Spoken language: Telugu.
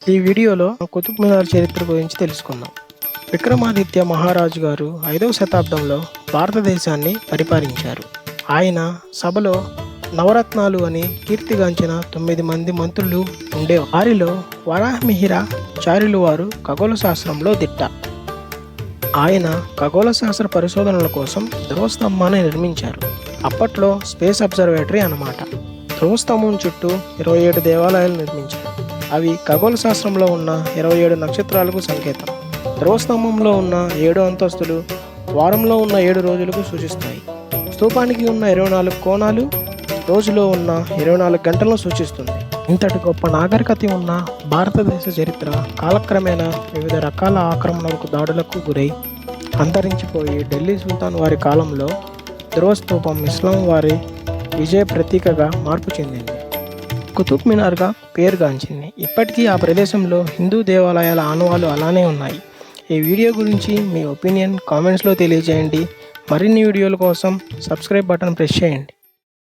ఈ వీడియోలో కుతుబ్ మినార్ చరిత్ర గురించి తెలుసుకుందాం. విక్రమాదిత్య మహారాజు గారు 5వ శతాబ్దంలో భారతదేశాన్ని పరిపాలించారు. ఆయన సభలో నవరత్నాలు అని కీర్తిగాంచిన 9 మంది మంత్రులు ఉండేవారు. వారిలో వరాహమిహిర చార్యులు వారు ఖగోళ శాస్త్రంలో దిట్ట. ఆయన ఖగోళ శాస్త్ర పరిశోధనల కోసం ధ్రువస్తంభాన్ని నిర్మించారు. అప్పట్లో స్పేస్ అబ్జర్వేటరీ అన్నమాట. ధ్రువస్తంభం చుట్టూ 27 దేవాలయాలు నిర్మించారు. అవి ఖగోళ శాస్త్రంలో ఉన్న 27 నక్షత్రాలకు సంకేతం. ధ్రువస్తంభంలో ఉన్న 7 అంతస్తులు వారంలో ఉన్న 7 రోజులకు సూచిస్తాయి. స్తూపానికి ఉన్న 24 కోణాలు రోజులో ఉన్న 24 గంటలను సూచిస్తుంది. ఇంతటి గొప్ప నాగరికత ఉన్న భారతదేశ చరిత్ర కాలక్రమేణా వివిధ రకాల ఆక్రమణలకు దాడులకు గురై అంతరించిపోయి ఢిల్లీ సుల్తాన్ వారి కాలంలో ధ్రువస్తూపం ఇస్లాం వారి విజయ ప్రతీకగా మార్పు చెందింది. కుతుబ్ మినార్గా పేరుగాంచింది. ఇప్పటికీ ఆ ప్రదేశంలో హిందూ దేవాలయాల ఆనవాలు అలానే ఉన్నాయి. ఈ వీడియో గురించి మీ ఒపీనియన్ కామెంట్స్లో తెలియజేయండి. మరిన్ని వీడియోల కోసం సబ్స్క్రైబ్ బటన్ ప్రెస్ చేయండి.